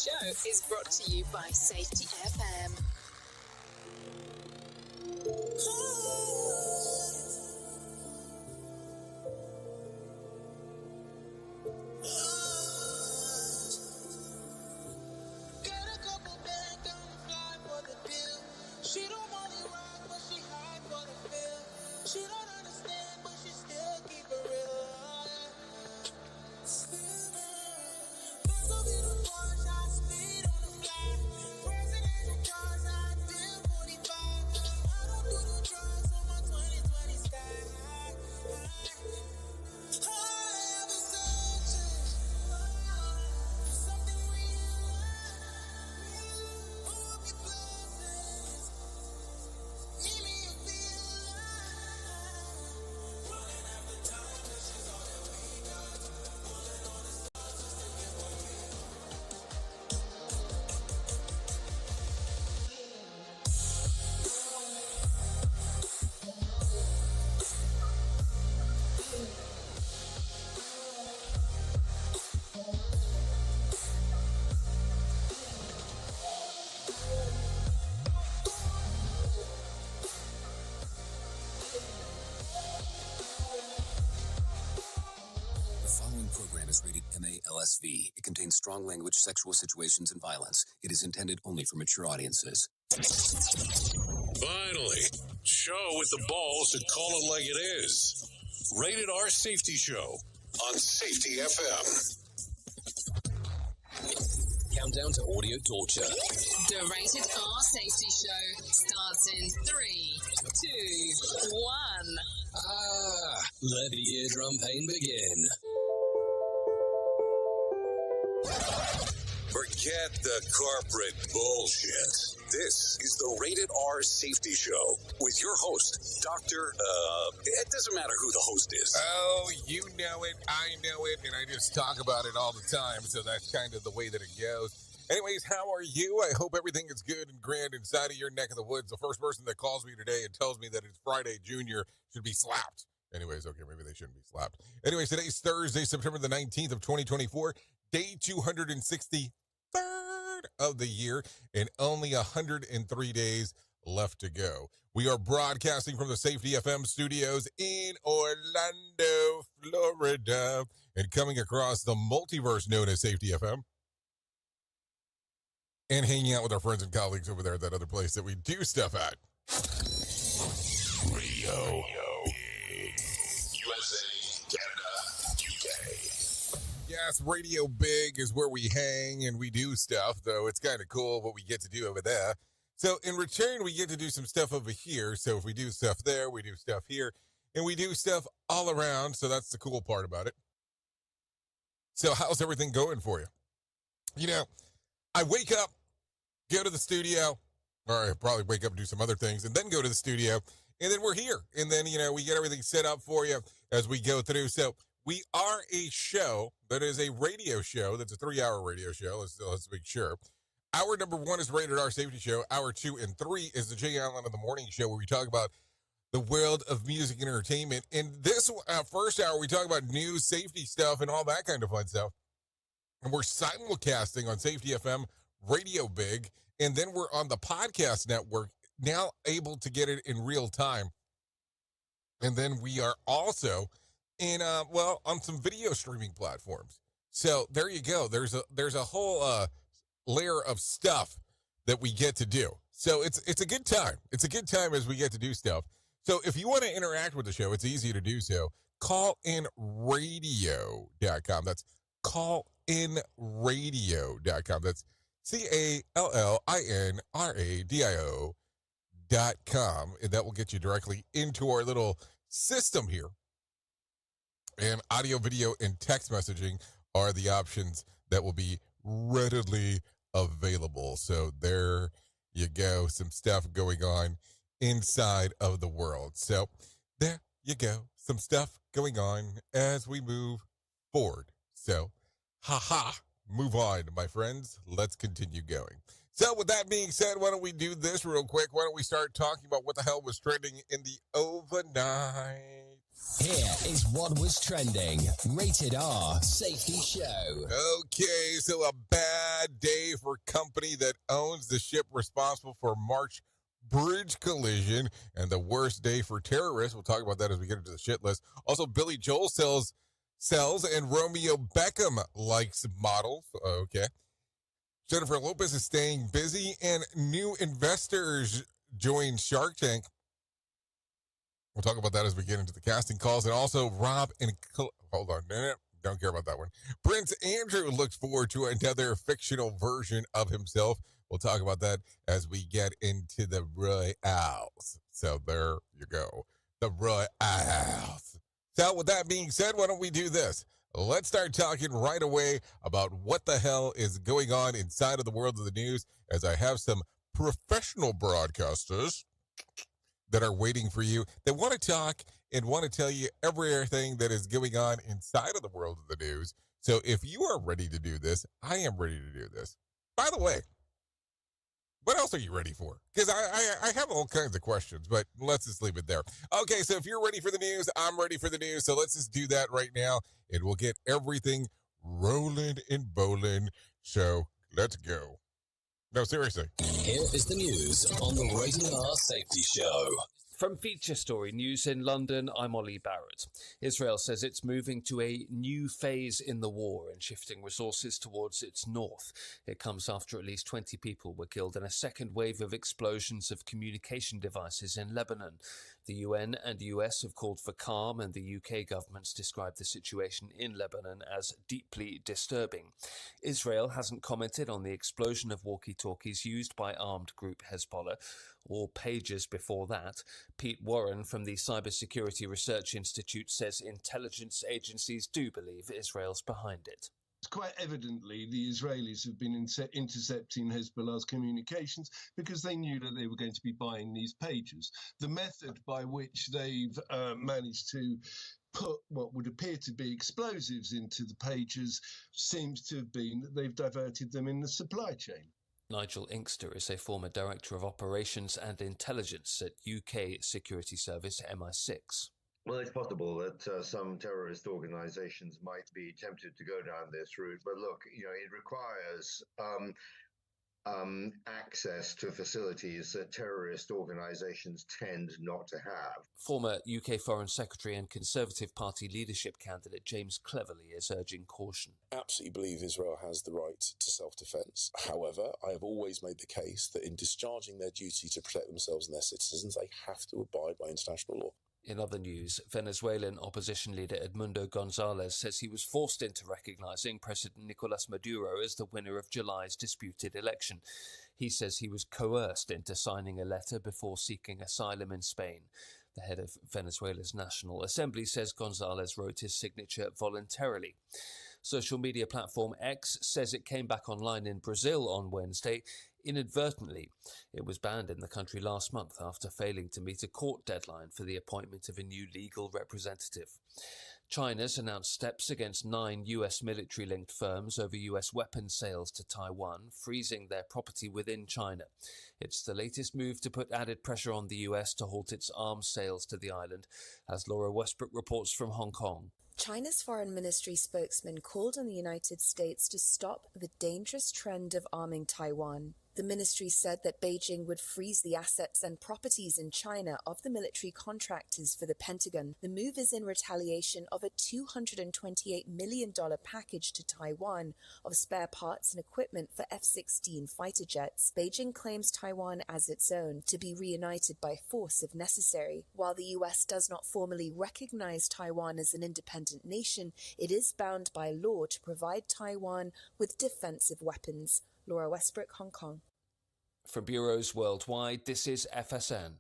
show is brought to you by Safety FM. She don't want it right, but she hide for the feel. She don't understand, but she still keep it real. There's a little Porsche, I speed on the fly. Presidential cars, I deal 45. I don't do the drugs on my 2020 sky. I have a searching for something real. Pull up your blessings. Give me a feel running after time, this is all that we got. Pulling on the stars just to get what we The following program is rated MA-LSV. It contains strong language, sexual situations, and violence. It is intended only for mature audiences. Finally, show with the balls to call it like it is. Rated R Safety Show on Safety FM. Countdown to audio torture. The Rated R Safety Show starts in 3, 2, 1. Let the eardrum pain begin. Forget the corporate bullshit. This is the Rated R Safety Show with your host, Dr. It doesn't matter who the host is. Oh, you know it, I know it, and I just talk about it all the time, so that's kind of the way that it goes. Anyways, how are you? I hope everything is good and grand inside of your neck of the woods. The first person that calls me today and tells me that it's Friday Junior should be slapped. Anyways, okay, maybe they shouldn't be slapped. Anyways, today's Thursday, September the 19th of 2024, day 263rd of the year, and only 103 days left to go. We are broadcasting from the Safety FM studios in Orlando, Florida, and coming across the multiverse known as Safety FM, and hanging out with our friends and colleagues over there at that other place that we do stuff at. Radio Big. USA, Canada, UK. Yes, Radio Big is where we hang and we do stuff, though it's kind of cool what we get to do over there. So in return, we get to do some stuff over here. So if we do stuff there, we do stuff here, and we do stuff all around. So that's the cool part about it. So how's everything going for you? You know, I wake up, go to the studio, or I probably wake up and do some other things, and then go to the studio, and then we're here. And then, you know, we get everything set up for you as we go through. So we are a show that is a radio show. That's a 3-hour radio show. Let's make sure. Hour number 1 is Rated R Safety Show. Hour 2 and 3 is the Jay Allen in the Morning Show, where we talk about the world of music and entertainment. In this first hour, we talk about news, safety stuff, and all that kind of fun stuff. And we're simulcasting on Safety FM, Radio Big, and then we're on the podcast network, now able to get it in real time. And then we are also in, on some video streaming platforms. So there you go. There's a whole layer of stuff that we get to do. So it's a good time. It's a good time as we get to do stuff. So if you want to interact with the show, it's easy to do so. Callinradio.com. That's callinradio.com. That's callinradio.com. And that will get you directly into our little system here. And audio, video, and text messaging are the options that will be readily available. So there you go. Some stuff going on inside of the world. So there you go. Some stuff going on as we move forward. So, move on, my friends. Let's continue going. So with that being said, why don't we do this real quick? Why don't we start talking about what the hell was trending in the overnight? Here is what was trending. Rated R Safety Show. Okay, so a bad day for company that owns the ship responsible for March bridge collision, and the worst day for terrorists. We'll talk about that as we get into the shit list. Also, Billy Joel sells, and Romeo Beckham likes models. Okay. Jennifer Lopez is staying busy, and new investors join Shark Tank. We'll talk about that as we get into the casting calls. And also, Rob and... Hold on. Don't care about that one. Prince Andrew looks forward to another fictional version of himself. We'll talk about that as we get into the Royals. So there you go. The Royals. So with that being said, why don't we do this? Let's start talking right away about what the hell is going on inside of the world of the news, as I have some professional broadcasters that are waiting for you, that want to talk and want to tell you everything that is going on inside of the world of the news. So if you are ready to do this, I am ready to do this. By the way, what else are you ready for? Because I have all kinds of questions, but let's just leave it there. Okay, so if you're ready for the news, I'm ready for the news. So let's just do that right now, and we'll get everything rolling and bowling. So let's go. No, seriously. Here is the news on the Rated R Safety Show. From Feature Story News in London, I'm Ollie Barrett. Israel says it's moving to a new phase in the war and shifting resources towards its north. It comes after at least 20 people were killed in a second wave of explosions of communication devices in Lebanon. The UN and US have called for calm, and the UK government's described the situation in Lebanon as deeply disturbing. Israel hasn't commented on the explosion of walkie-talkies used by armed group Hezbollah, or pages before that. Pete Warren from the Cybersecurity Research Institute says intelligence agencies do believe Israel's behind it. Quite evidently, the Israelis have been intercepting Hezbollah's communications because they knew that they were going to be buying these pages. The method by which they've managed to put what would appear to be explosives into the pages seems to have been that they've diverted them in the supply chain. Nigel Inkster is a former Director of Operations and Intelligence at UK security service MI6. Well, it's possible that some terrorist organizations might be tempted to go down this route. But look, it requires access to facilities that terrorist organizations tend not to have. Former UK Foreign Secretary and Conservative Party leadership candidate James Cleverly is urging caution. Absolutely believe Israel has the right to self-defense. However, I have always made the case that in discharging their duty to protect themselves and their citizens, they have to abide by international law. In other news, Venezuelan opposition leader Edmundo Gonzalez says he was forced into recognizing President Nicolas Maduro as the winner of July's disputed election. He says he was coerced into signing a letter before seeking asylum in Spain. The head of Venezuela's National Assembly says Gonzalez wrote his signature voluntarily. Social media platform X says it came back online in Brazil on Wednesday inadvertently. It was banned in the country last month after failing to meet a court deadline for the appointment of a new legal representative. China's announced steps against 9 US military-linked firms over US weapons sales to Taiwan, freezing their property within China. It's the latest move to put added pressure on the US to halt its arms sales to the island, as Laura Westbrook reports from Hong Kong. China's foreign ministry spokesman called on the United States to stop the dangerous trend of arming Taiwan. The ministry said that Beijing would freeze the assets and properties in China of the military contractors for the Pentagon. The move is in retaliation of a $228 million package to Taiwan of spare parts and equipment for F-16 fighter jets. Beijing claims Taiwan as its own, to be reunited by force if necessary. While the US does not formally recognize Taiwan as an independent nation, it is bound by law to provide Taiwan with defensive weapons. Laura Westbrook, Hong Kong. From bureaus worldwide, this is FSN.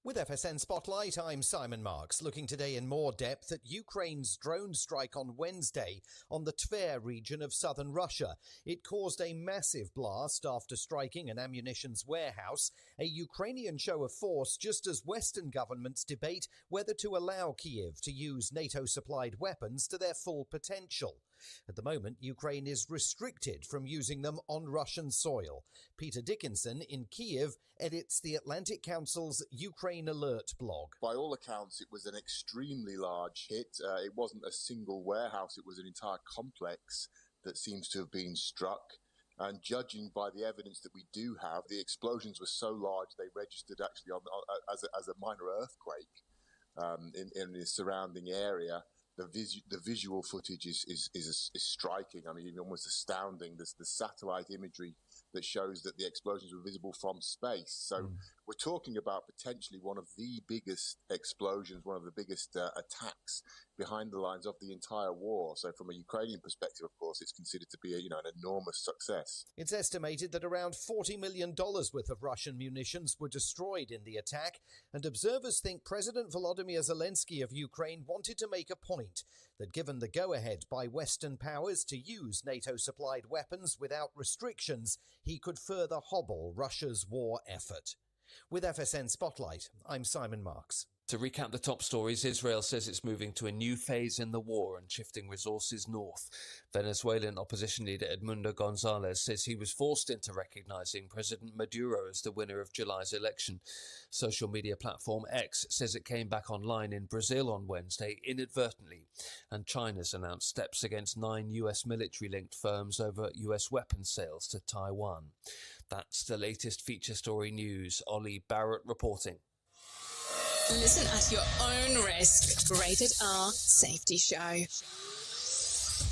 With FSN Spotlight, I'm Simon Marks, looking today in more depth at Ukraine's drone strike on Wednesday on the Tver region of southern Russia. It caused a massive blast after striking an ammunitions warehouse, a Ukrainian show of force just as Western governments debate whether to allow Kyiv to use NATO-supplied weapons to their full potential. At the moment, Ukraine is restricted from using them on Russian soil. Peter Dickinson in Kiev edits the Atlantic Council's Ukraine Alert blog. By all accounts, it was an extremely large hit. It wasn't a single warehouse, it was an entire complex that seems to have been struck. And judging by the evidence that we do have, the explosions were so large they registered actually as a minor earthquake in the surrounding area. The visual footage is striking. I mean, almost astounding. There's the satellite imagery that shows that the explosions were visible from space. So we're talking about potentially one of the biggest explosions, one of the biggest attacks behind the lines of the entire war. So from a Ukrainian perspective, of course, it's considered to be an enormous success. It's estimated that around $40 million worth of Russian munitions were destroyed in the attack, and observers think President Volodymyr Zelensky of Ukraine wanted to make a point that given the go-ahead by Western powers to use NATO-supplied weapons without restrictions, he could further hobble Russia's war effort. With FSN Spotlight, I'm Simon Marks. To recap the top stories, Israel says it's moving to a new phase in the war and shifting resources north. Venezuelan opposition leader Edmundo Gonzalez says he was forced into recognizing President Maduro as the winner of July's election. Social media platform X says it came back online in Brazil on Wednesday inadvertently. And China's announced steps against 9 US military-linked firms over US weapons sales to Taiwan. That's the latest feature story news. Ollie Barrett reporting. Listen at your own risk. Rated R Safety Show.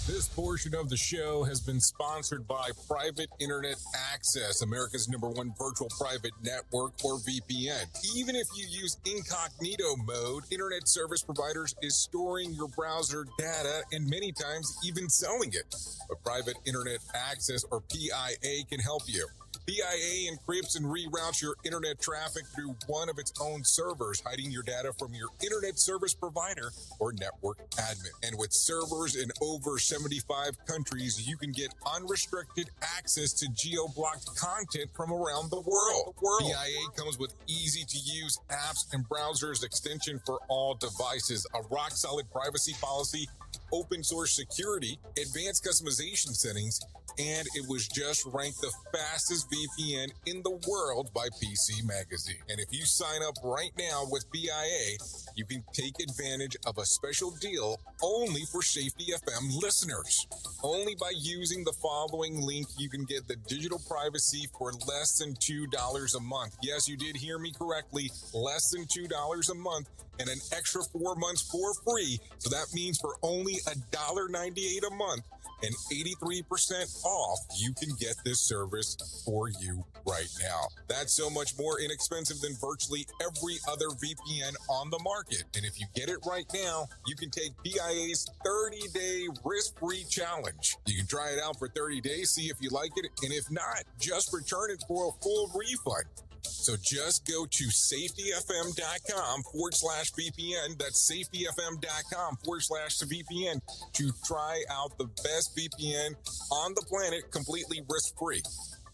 This portion of the show has been sponsored by Private Internet Access, America's #1 virtual private network, or VPN. Even if you use incognito mode, internet service providers is storing your browser data and many times even selling it. But Private Internet Access, or PIA, can help you. PIA encrypts and reroutes your internet traffic through one of its own servers, hiding your data from your internet service provider or network admin. And with servers in over 75 countries, you can get unrestricted access to geo-blocked content from around the world. PIA comes with easy-to-use apps and browsers extension for all devices, a rock-solid privacy policy, open source security, advanced customization settings, and it was just ranked the fastest VPN in the world by PC Magazine. And if you sign up right now with PIA, you can take advantage of a special deal only for Safety FM listeners. Only by using the following link, you can get the digital privacy for less than $2 a month. Yes, you did hear me correctly, less than $2 a month, and an extra 4 months for free. So that means for only $1.98 a month and 83% off, you can get this service for you right now. That's so much more inexpensive than virtually every other VPN on the market. And if you get it right now, you can take PIA's 30-day risk-free challenge. You can try it out for 30 days, see if you like it, and if not, just return it for a full refund. So just go to safetyfm.com/VPN. That's safetyfm.com/VPN to try out the best VPN on the planet completely risk-free.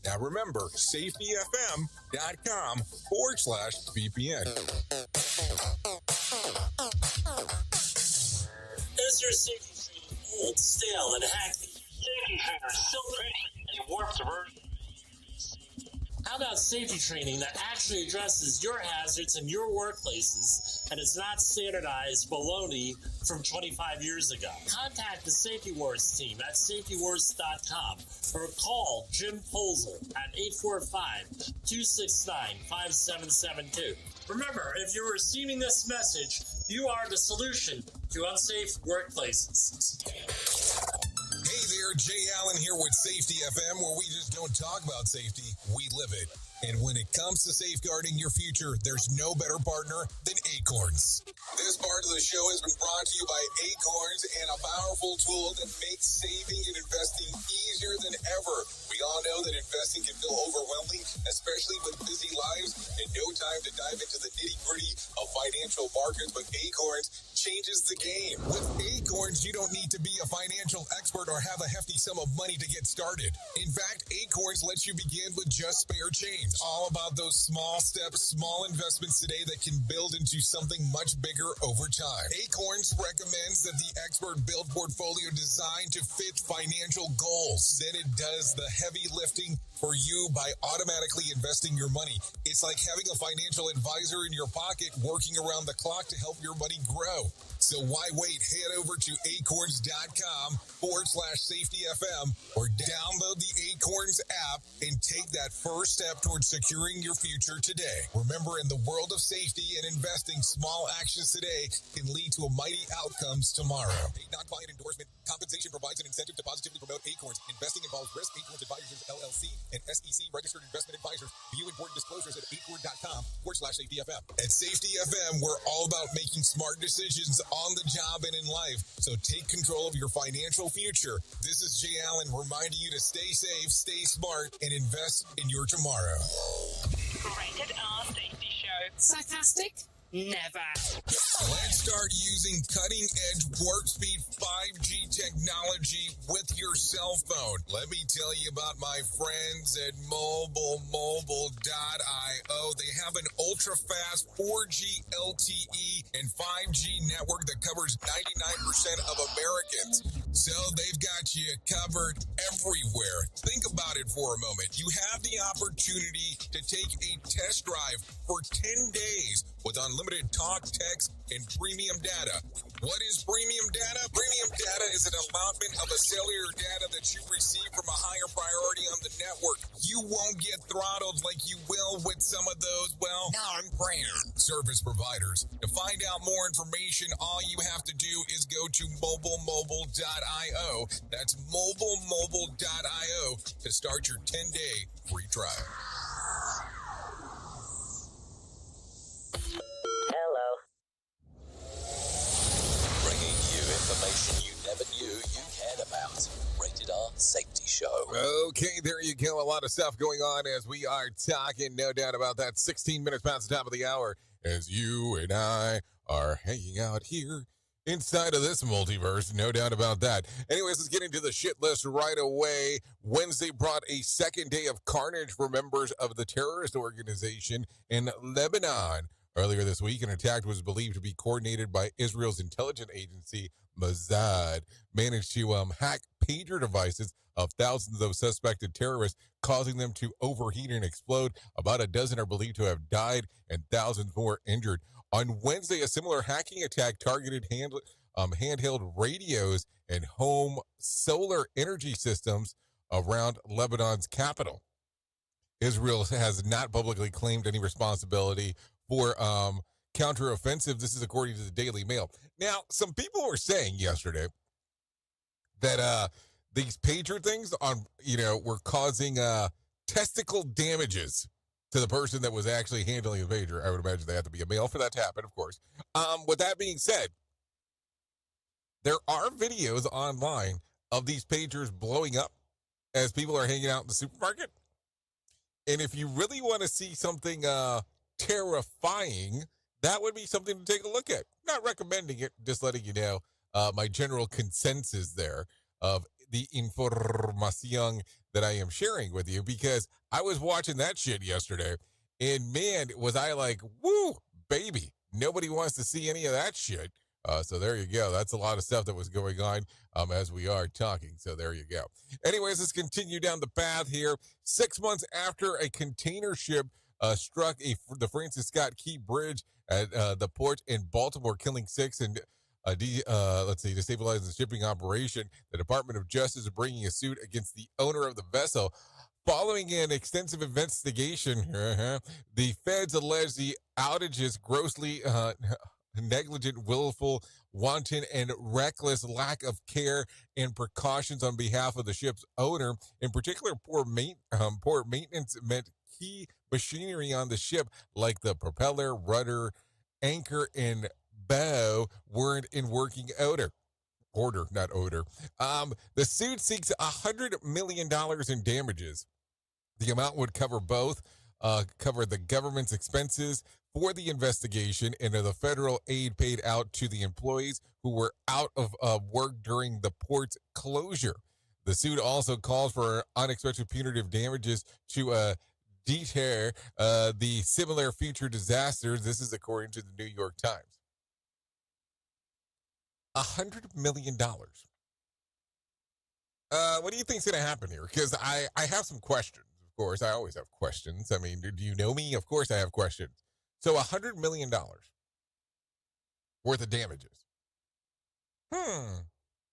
Now remember, safetyfm.com/VPN. Is your safety training old, stale, and hacky? Safety trainers still preaching a warped version. How about safety training that actually addresses your hazards in your workplaces and is not standardized baloney from 25 years ago? Contact the Safety Wars team at safetywars.com or call Jim Polzel at 845-269-5772. Remember, if you're receiving this message, you are the solution to unsafe workplaces. Hey there, Jay Allen here with Safety FM, where we just don't talk about safety, we live it. And when it comes to safeguarding your future, there's no better partner than Acorns. This part of the show has been brought to you by Acorns and a powerful tool that makes saving and investing easier than ever. We all know that investing can feel overwhelming, especially with busy lives and no time to dive into the nitty-gritty of financial markets. But Acorns changes the game. With Acorns, you don't need to be a financial expert or have a hefty sum of money to get started. In fact, Acorns lets you begin with just spare change. All about those small steps, small investments today that can build into something much bigger over time. Acorns recommends that the expert build portfolio designed to fit financial goals. Then it does the heavy lifting for you by automatically investing your money. It's like having a financial advisor in your pocket working around the clock to help your money grow. So why wait? Head over to acorns.com/safetyfm or download the Acorns app and take that first step towards securing your future today. Remember, in the world of safety and investing, small actions today can lead to mighty outcomes tomorrow. A non-client endorsement. Compensation provides an incentive to positively promote Acorns. Investing involves risk. Acorns Advisors, LLC, and SEC registered investment advisors. View important disclosures at acorn.com/safetyfm. At Safety FM, we're all about making smart decisions on the job and in life. So take control of your financial future. This is Jay Allen reminding you to stay safe, stay smart, and invest in your tomorrow. Rated R Safety Show. Sarcastic? Never. Let's start using cutting-edge warp speed 5G technology with your cell phone. Let me tell you about my friends at mobile.io. They have an ultra-fast 4G LTE and 5G network that covers 99% of Americans. So they've got you covered everywhere. Think about it for a moment. You have the opportunity to take a test drive for 10 days with unlimited talk, text, and premium data. What is premium data? Premium data is an allotment of a cellular data that you receive from a higher priority on the network. You won't get throttled like you will with some of those, non-brand service providers. To find out more information, all you have to do is go to mobilemobile.io. That's mobilemobile.io to start your 10-day free trial. Hello. Bringing you information you never knew you cared about. Rated R Safety Show. Okay, there you go. A lot of stuff going on as we are talking, no doubt about that. 16 minutes past the top of the hour as you and I are hanging out here inside of this multiverse, no doubt about that. Anyways, let's get into the shit list right away. Wednesday brought a second day of carnage for members of the terrorist organization in Lebanon. Earlier this week, an attack was believed to be coordinated by Israel's intelligence agency, Mossad, managed to hack pager devices of thousands of suspected terrorists, causing them to overheat and explode. About a dozen are believed to have died and thousands more injured. On Wednesday, a similar hacking attack targeted handheld radios and home solar energy systems around Lebanon's capital. Israel has not publicly claimed any responsibility for counteroffensive. This is according to the Daily Mail. Now, some people were saying yesterday that these pager things were causing testicle damages to the person that was actually handling the pager. I would imagine they have to be a male for that to happen, of course. With that being said, there are videos online of these pagers blowing up as people are hanging out in the supermarket. And if you really want to see something terrifying, that would be something to take a look at. Not recommending it, just letting you know my general consensus there of the information that I am sharing with you, because I was watching that shit yesterday, and man, was I like, woo, baby, nobody wants to see any of that shit. So there you go. That's a lot of stuff that was going on as we are talking. So there you go. Anyways, let's continue down the path here. 6 months after a container ship struck the Francis Scott Key Bridge at the port in Baltimore, killing 6 and destabilizing the shipping operation. The Department of Justice is bringing a suit against the owner of the vessel. Following an extensive investigation, the feds allege the outages grossly negligent, willful, wanton, and reckless lack of care and precautions on behalf of the ship's owner. In particular, poor maintenance meant key machinery on the ship, like the propeller, rudder, anchor, and bow, weren't in working order. The suit seeks $100 million in damages. The amount would cover both, cover the government's expenses, for the investigation into the federal aid paid out to the employees who were out of work during the port's closure. The suit also calls for unexpected punitive damages to deter the similar future disasters. This is according to the New York Times. $100 million. What do you think's going to happen here? Because I have some questions, of course. I always have questions. I mean, do you know me? Of course I have questions. So $100 million worth of damages.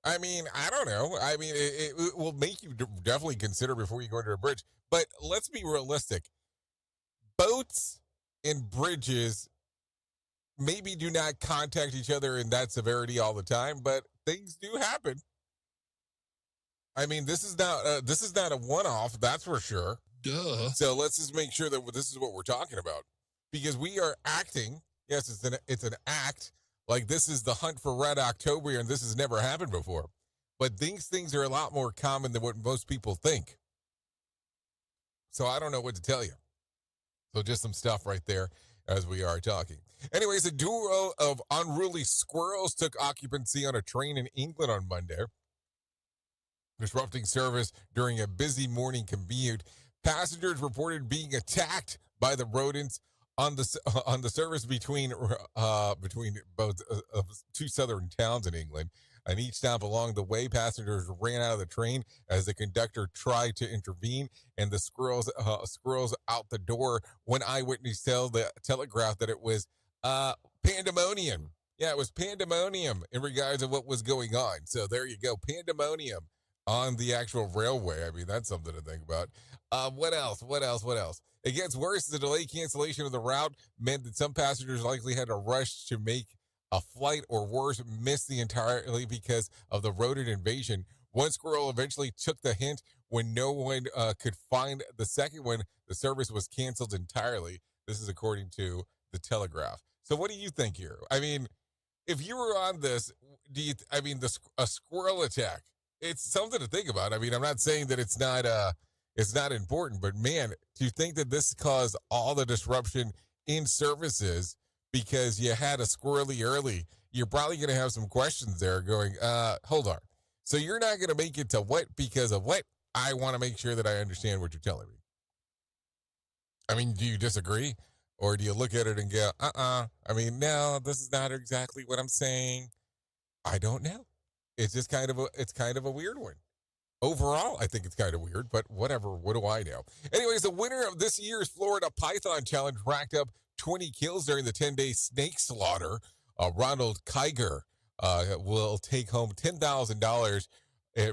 I mean, I don't know. I mean, it will make you definitely consider before you go under a bridge. But let's be realistic. Boats and bridges maybe do not contact each other in that severity all the time, but things do happen. I mean, this is not a one-off, that's for sure. Duh. So let's just make sure that this is what we're talking about, because we are acting. Yes, it's an act. Like this is the hunt for Red October, and this has never happened before. But these things are a lot more common than what most people think. So I don't know what to tell you. So just some stuff right there as we are talking. Anyways, a duo of unruly squirrels took occupancy on a train in England on Monday, disrupting service during a busy morning commute. Passengers reported being attacked by the rodents on the service between both two southern towns in England. And each stop along the way, passengers ran out of the train as the conductor tried to intervene, and the squirrels out the door. One eyewitness told the Telegraph that it was pandemonium. Yeah, it was pandemonium in regards to what was going on. So there you go, pandemonium on the actual railway. I mean, that's something to think about. What else? It gets worse. The delayed cancellation of the route meant that some passengers likely had to rush to make a flight, or worse, missed the entirely because of the rodent invasion. One squirrel eventually took the hint. When no one could find the second one, the service was canceled entirely. This is according to the Telegraph. So what do you think here? I mean, if you were on this, a squirrel attack, it's something to think about. I mean, I'm not saying that it's not important, but man, do you think that this caused all the disruption in services because you had a squirrely early? You're probably going to have some questions there going, hold on. So you're not going to make it to what because of what? I want to make sure that I understand what you're telling me. I mean, do you disagree? Or do you look at it and go, I mean, no, this is not exactly what I'm saying. I don't know. It's just kind of a weird one. Overall, I think it's kind of weird, but whatever. What do I know? Anyways, the winner of this year's Florida Python Challenge racked up 20 kills during the 10-day snake slaughter. Ronald Kiger will take home $10,000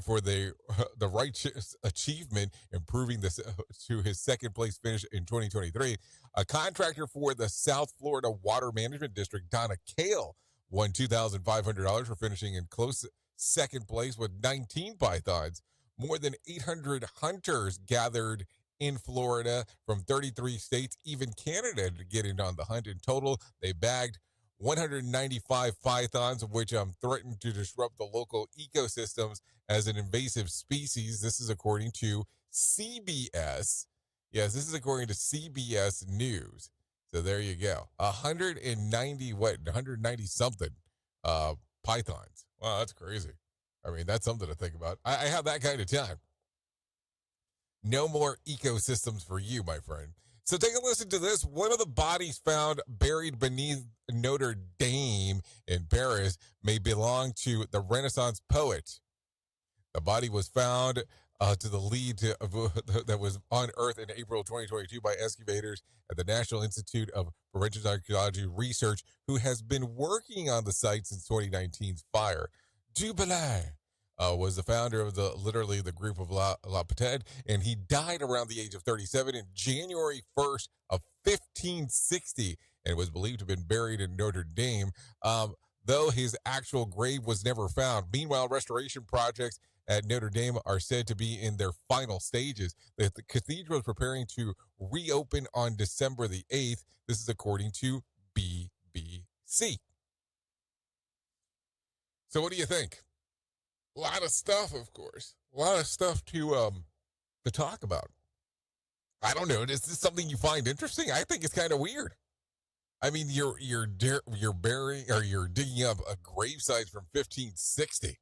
for the righteous achievement, improving this to his second place finish in 2023. A contractor for the South Florida Water Management District, Donna Kale, won $2,500 for finishing in close second place with 19 pythons. More than 800 hunters gathered in Florida from 33 states, even Canada, to get in on the hunt. In total, they bagged 195 pythons, of which threatened to disrupt the local ecosystems as an invasive species. This is according to CBS. Yes, this is according to CBS News. So there you go. 190 something pythons. Wow, that's crazy. I mean, that's something to think about. I have that kind of time. No more ecosystems for you, my friend. So take a listen to this. One of the bodies found buried beneath Notre Dame in Paris may belong to the Renaissance poet. The body was found to the lead that was unearthed in April 2022 by excavators at the National Institute of Forensic Archaeology Research, who has been working on the site since 2019's fire. Dubelin was the founder of the group of La Petite, and he died around the age of 37 in January 1st of 1560, and was believed to have been buried in Notre Dame, though his actual grave was never found. Meanwhile, restoration projects at Notre Dame are said to be in their final stages. The cathedral is preparing to reopen on December the 8th. This is according to BBC. So what do you think? A lot of stuff, of course. A lot of stuff to talk about. I don't know. Is this something you find interesting? I think it's kind of weird. I mean, you're burying or you're digging up a gravesite from 1560.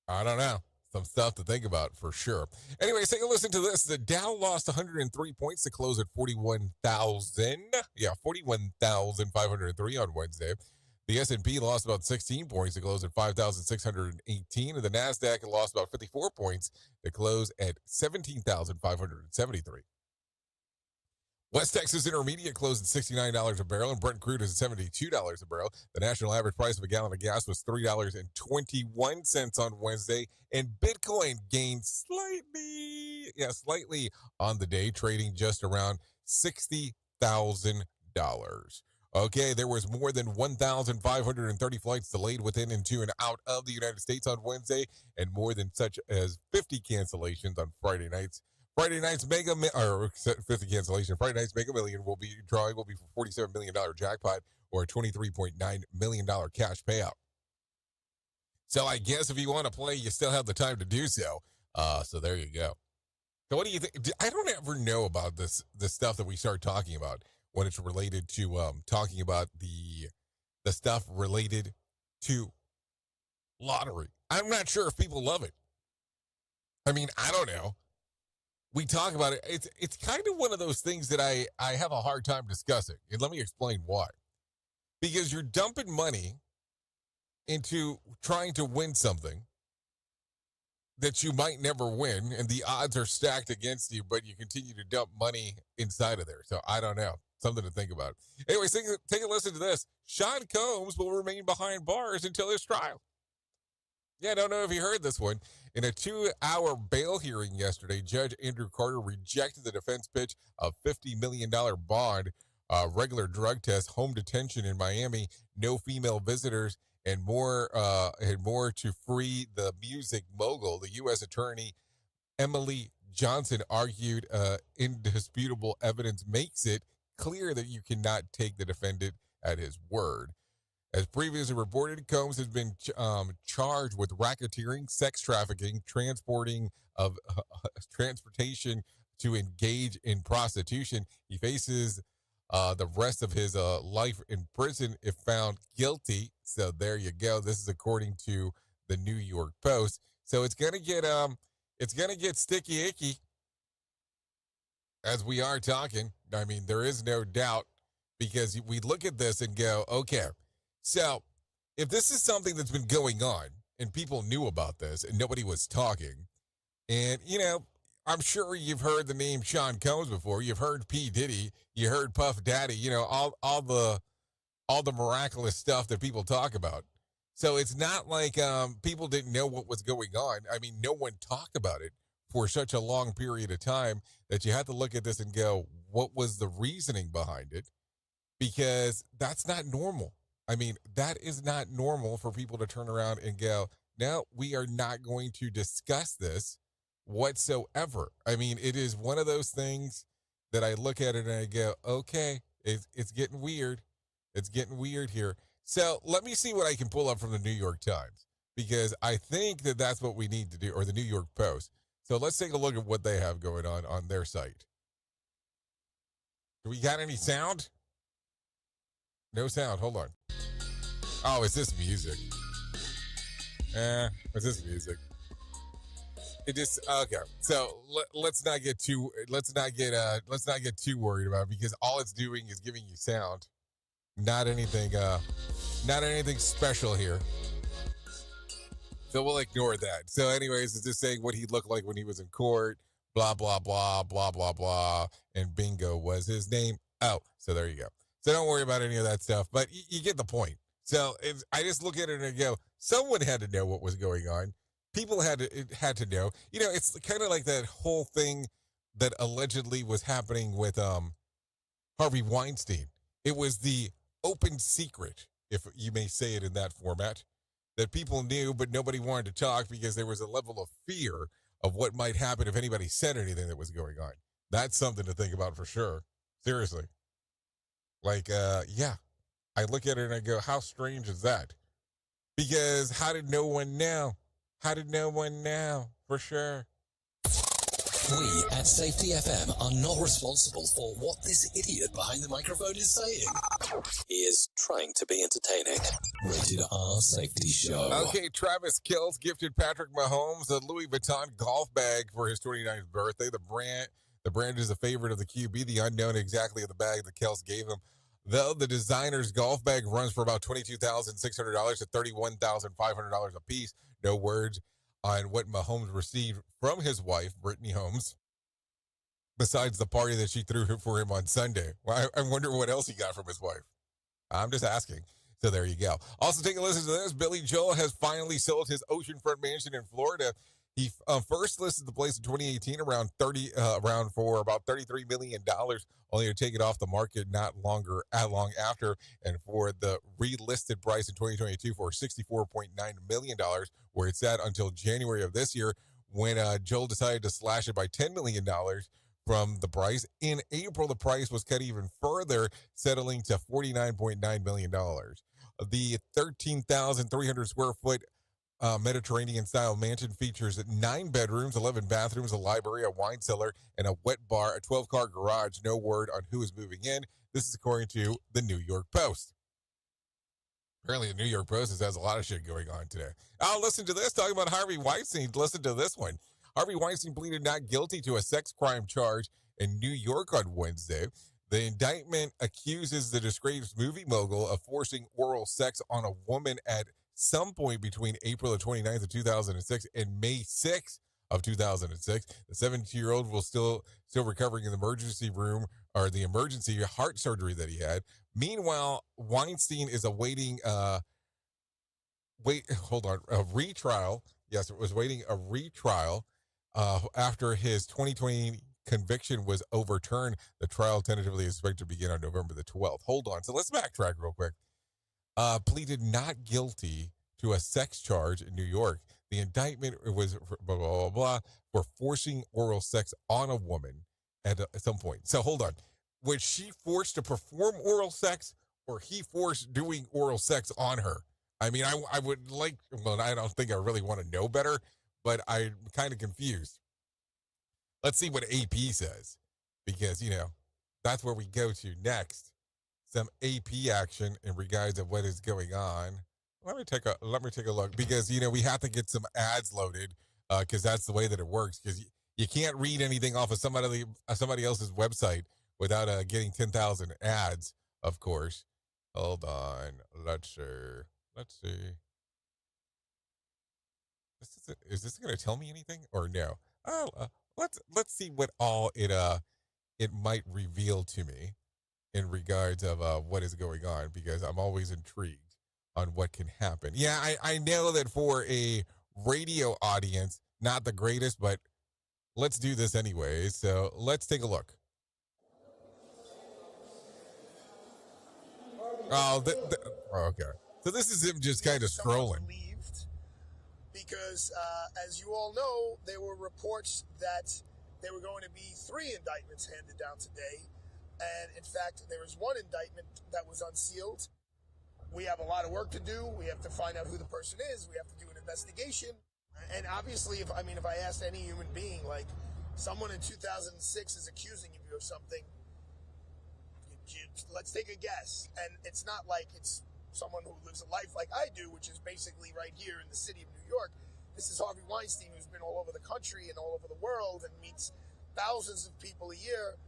I don't know. Some stuff to think about for sure. Anyways, take a listen to this. The Dow lost 103 points to close at 41,000. Yeah, 41,503 on Wednesday. The S&P lost about 16 points to close at 5,618. And the NASDAQ lost about 54 points to close at 17,573. West Texas Intermediate closed at $69 a barrel, and Brent crude is at $72 a barrel. The national average price of a gallon of gas was $3.21 on Wednesday, and Bitcoin gained slightly on the day, trading just around $60,000. Okay, there was more than 1,530 flights delayed within, into, and out of the United States on Wednesday, and more than such as 50 cancellations on Friday nights. Friday night's 50 cancellation. Friday night's Mega Million will be for $47 million jackpot or a $23.9 million cash payout. So I guess if you want to play, you still have the time to do so. So there you go. So what do you think? I don't ever know about this stuff that we start talking about when it's related to talking about the stuff related to lottery. I'm not sure if people love it. I mean, I don't know. We talk about it. It's kind of one of those things that I have a hard time discussing. And let me explain why. Because you're dumping money into trying to win something that you might never win, and the odds are stacked against you, but you continue to dump money inside of there. So I don't know. Something to think about. Anyways, take a listen to this. Sean Combs will remain behind bars until his trial. Yeah, I don't know if you heard this one. In a 2-hour bail hearing yesterday, Judge Andrew Carter rejected the defense pitch of $50 million bond, regular drug test, home detention in Miami, no female visitors, and more to free the music mogul. The U.S. Attorney Emily Johnson argued indisputable evidence makes it clear that you cannot take the defendant at his word. As previously reported, Combs has been charged with racketeering, sex trafficking, transportation to engage in prostitution. He faces the rest of his life in prison if found guilty. So there you go. This is according to the New York Post. So it's gonna get sticky icky as we are talking. I mean, there is no doubt, because we look at this and go, okay. So, if this is something that's been going on and people knew about this and nobody was talking, and, I'm sure you've heard the name Sean Combs before. You've heard P. Diddy. You heard Puff Daddy. All the miraculous stuff that people talk about. So, it's not like people didn't know what was going on. I mean, no one talked about it for such a long period of time that you have to look at this and go, what was the reasoning behind it? Because that's not normal. I mean, that is not normal for people to turn around and go, no, we are not going to discuss this whatsoever. I mean, it is one of those things that I look at it and I go, okay, it's getting weird. It's getting weird here. So let me see what I can pull up from the New York Times, because I think that that's what we need to do, or the New York Post. So let's take a look at what they have going on their site. Do we got any sound? No sound. Hold on. Oh, it's this music. It's this music. It just okay. So let's not get too worried about it, because all it's doing is giving you sound, not anything special here. So we'll ignore that. So, anyways, it's just saying what he looked like when he was in court. Blah blah blah blah blah blah, and bingo was his name. Oh, so there you go. So don't worry about any of that stuff, but you get the point. So I just look at it and go, someone had to know what was going on. People had to know. It's kind of like that whole thing that allegedly was happening with Harvey Weinstein. It was the open secret, if you may say it in that format, that people knew, but nobody wanted to talk because there was a level of fear of what might happen if anybody said anything that was going on. That's something to think about for sure. Seriously. Like, yeah. I look at it and I go, how strange is that? Because how did no one know? How did no one know? For sure. We at Safety FM are not responsible for what this idiot behind the microphone is saying. He is trying to be entertaining. Rated R Safety Show. Okay, Travis Kelce gifted Patrick Mahomes a Louis Vuitton golf bag for his 29th birthday. The brand is a favorite of the QB, the unknown exactly of the bag that Kelce gave him. Though the designer's golf bag runs for about $22,600 to $31,500 a piece. No words on what Mahomes received from his wife, Brittany Holmes, besides the party that she threw for him on Sunday. Well, I wonder what else he got from his wife. I'm just asking. So there you go. Also, take a listen to this. Billy Joel has finally sold his oceanfront mansion in Florida. He first listed the place in 2018 around for about $33 million, only to take it off the market not long after, and for the relisted price in 2022 for $64.9 million, where it's at until January of this year, when Joel decided to slash it by $10 million from the price. In April, the price was cut even further, settling to $49.9 million. The 13,300 square foot Mediterranean-style mansion features 9 bedrooms, 11 bathrooms, a library, a wine cellar, and a wet bar, a 12-car garage. No word on who is moving in. This is according to the New York Post. Apparently, the New York Post has a lot of shit going on today. I'll listen to this, talking about Harvey Weinstein. Listen to this one. Harvey Weinstein pleaded not guilty to a sex crime charge in New York on Wednesday. The indictment accuses the disgraced movie mogul of forcing oral sex on a woman at some point between April 29th of 2006 and May 6th of 2006. The 17-year-old was still recovering in the emergency room, or the emergency heart surgery that he had. Meanwhile, Weinstein is awaiting a retrial. Yes, it was waiting a retrial after his 2020 conviction was overturned. The trial tentatively is expected to begin on November the 12th. Hold on. So let's backtrack real quick. Pleaded not guilty to a sex charge in New York. The indictment was for forcing oral sex on a woman at some point. So hold on. Was she forced to perform oral sex, or he forced doing oral sex on her? I mean, I would like, well, I don't think I really want to know better, but I'm kind of confused. Let's see what AP says, because, that's where we go to next. Some AP action in regards of what is going on. Let me take a look, because we have to get some ads loaded, because that's the way that it works. Because you can't read anything off of somebody else's website without getting 10,000 ads, of course. Hold on, let's see. Is this going to tell me anything or no? Let's see what all it might reveal to me in regards of what is going on, because I'm always intrigued on what can happen. Yeah, I know that for a radio audience, not the greatest, but let's do this anyway. So let's take a look. Oh, okay. So this is him just kind of scrolling. Because, as you all know, there were reports that there were going to be 3 indictments handed down today. And in fact, there was one indictment that was unsealed. We have a lot of work to do. We have to find out who the person is. We have to do an investigation. And obviously, if I asked any human being, like someone in 2006 is accusing you of something, let's take a guess. And it's not like it's someone who lives a life like I do, which is basically right here in the city of New York. This is Harvey Weinstein, who's been all over the country and all over the world and meets thousands of people a year.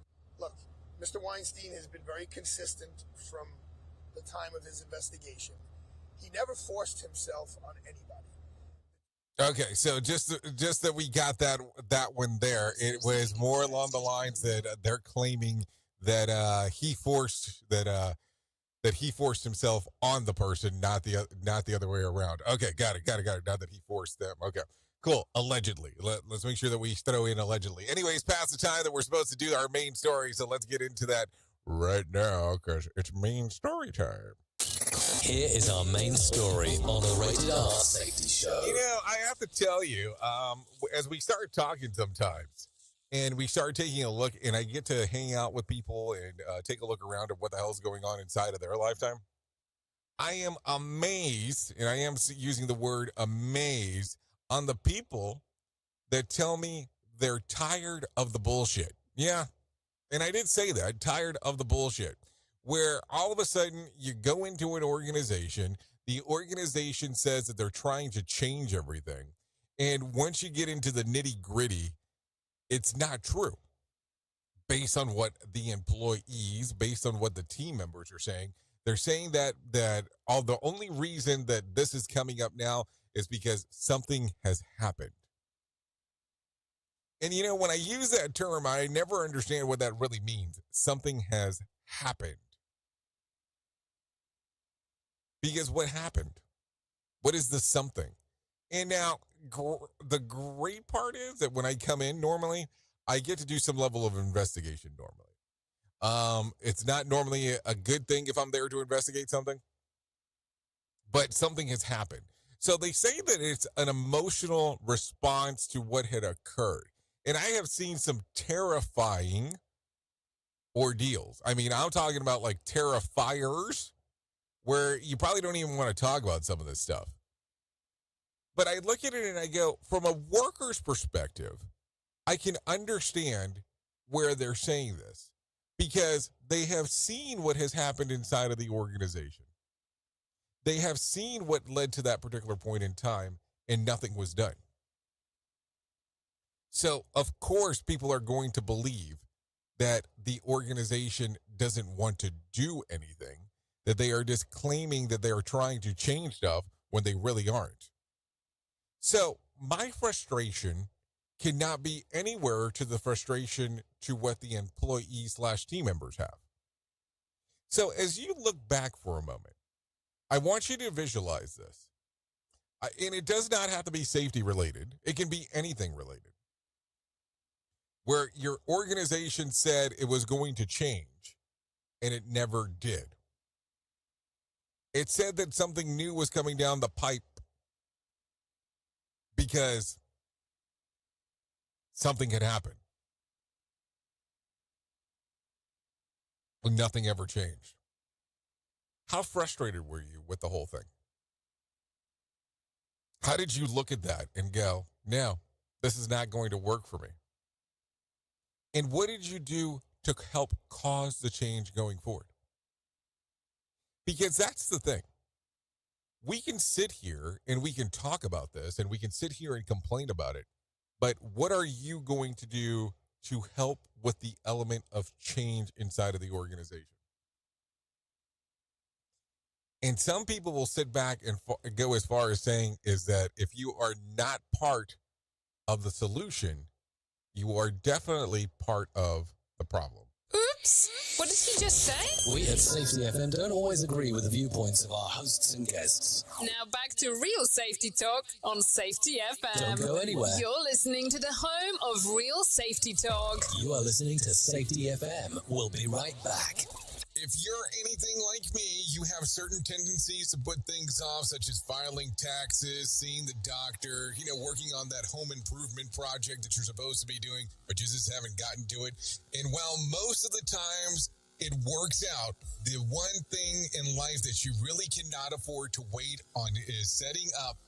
Look, Mr. Weinstein has been very consistent from the time of his investigation. He never forced himself on anybody. Okay, so just that we got that one there. It was more along the lines that they're claiming that he forced himself on the person, not the other way around. Okay, got it. Not that he forced them. Okay, cool. Allegedly. Let's make sure that we throw in allegedly. Anyways, past the time that we're supposed to do our main story, so let's get into that right now, because it's main story time. Here is our main story on the Rated R Safety Show. I have to tell you, as we start talking sometimes, and we start taking a look, and I get to hang out with people and take a look around at what the hell is going on inside of their lifetime, I am amazed, and I am using the word amazed, on the people that tell me they're tired of the bullshit. Yeah. And I did say that, tired of the bullshit, where all of a sudden you go into an organization, the organization says that they're trying to change everything. And once you get into the nitty gritty, it's not true. Based on what the employees, based on what the team members are saying, they're saying that the only reason that this is coming up now is because something has happened. And, you know, when I use that term, I never understand what that really means. Something has happened. Because what happened? What is the something? And now, the great part is that when I come in normally, I get to do some level of investigation normally. It's not normally a good thing if I'm there to investigate something, but something has happened. So they say that it's an emotional response to what had occurred. And I have seen some terrifying ordeals. I mean, I'm talking about like terrifiers where you probably don't even want to talk about some of this stuff. But I look at it and I go, from a worker's perspective, I can understand where they're saying this because they have seen what has happened inside of the organization. They have seen what led to that particular point in time and nothing was done. So, of course, people are going to believe that the organization doesn't want to do anything, that they are just claiming that they are trying to change stuff when they really aren't. So, my frustration cannot be anywhere to the frustration to what the employee/team members have. So, as you look back for a moment, I want you to visualize this. And it does not have to be safety related. It can be anything related. Where your organization said it was going to change, and it never did. It said that something new was coming down the pipe because something had happened. And nothing ever changed. How frustrated were you with the whole thing? How did you look at that and go, no, this is not going to work for me? And what did you do to help cause the change going forward? Because that's the thing. We can sit here and we can talk about this and we can sit here and complain about it. But what are you going to do to help with the element of change inside of the organization? And some people will sit back and go as far as saying is that if you are not part of the solution, you are definitely part of the problem. Oops! What did he just say? We at Safety FM don't always agree with the viewpoints of our hosts and guests. Now back to real safety talk on Safety FM. Don't go anywhere. You're listening to the home of real safety talk. You are listening to Safety FM. We'll be right back. If you're anything like me, you have certain tendencies to put things off, such as filing taxes, seeing the doctor, working on that home improvement project that you're supposed to be doing, but you just haven't gotten to it. And while most of the times it works out, the one thing in life that you really cannot afford to wait on is setting up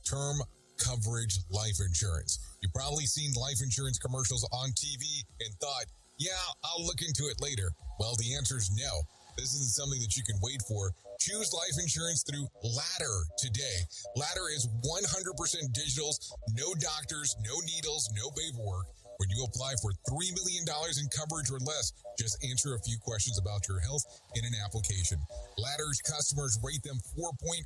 term coverage life insurance. You've probably seen life insurance commercials on TV and thought, yeah, I'll look into it later. Well, the answer is no. This isn't something that you can wait for. Choose life insurance through Ladder today. Ladder is 100% digitals, no doctors, no needles, no paperwork. When you apply for $3 million in coverage or less, just answer a few questions about your health in an application. Ladder's customers rate them 4.8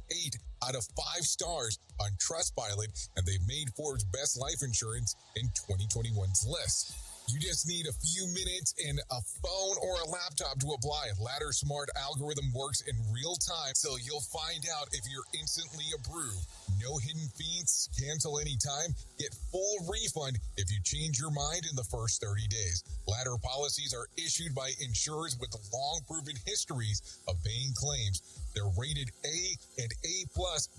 out of 5 stars on Trustpilot, and they've made Forbes' best life insurance in 2021's list. You just need a few minutes and a phone or a laptop to apply. Ladder's smart algorithm works in real time, so you'll find out if you're instantly approved. No hidden fees, cancel anytime, get full refund if you change your mind in the first 30 days. Ladder policies are issued by insurers with long proven histories of paying claims. They're rated A and A+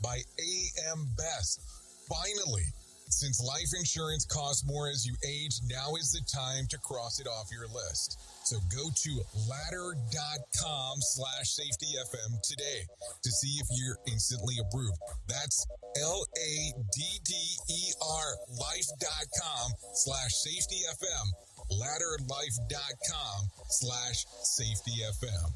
by AM Best. Finally, Since life insurance costs more as you age, now is the time to cross it off your list. So go to ladder.com/safetyfm today to see if you're instantly approved. That's LADDER life.com/safetyfm. Ladderlife.com/safetyfm.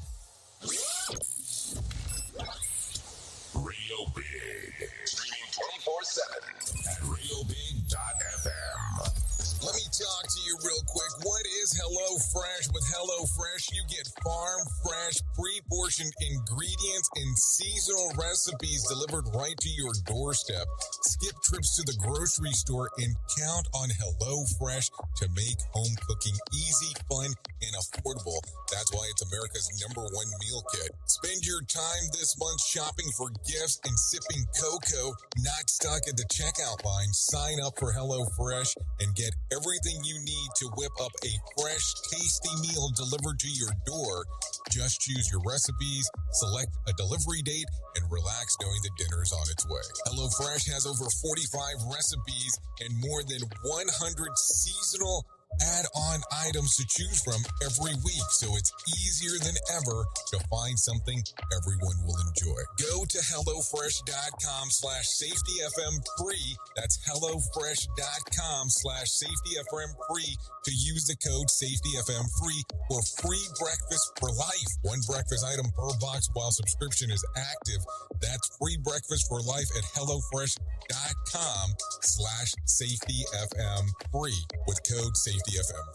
Radio Big. Streaming 24/7 at radiobig.fm. Let me talk to you real quick. What is HelloFresh? With HelloFresh, you get farm fresh, pre-portioned ingredients and seasonal recipes delivered right to your doorstep. Skip trips to the grocery store and count on HelloFresh to make home cooking easy, fun, and affordable. That's why it's America's #1 meal kit. Spend your time this month shopping for gifts and sipping cocoa, not stuck at the checkout line. Sign up for HelloFresh and get everything you need to whip up a fresh, tasty meal delivered to your door. Just choose your recipes, select a delivery date, and relax knowing the dinner's on its way. HelloFresh has over 45 recipes and more than 100 seasonal add-on items to choose from every week, so it's easier than ever to find something everyone will enjoy. Go to HelloFresh.com/safetyfm free. That's HelloFresh.com/safetyfm free to use the code safetyfm free for free breakfast for life. One breakfast item per box while subscription is active. That's free breakfast for life at HelloFresh.com/safetyfm free with code safetyfm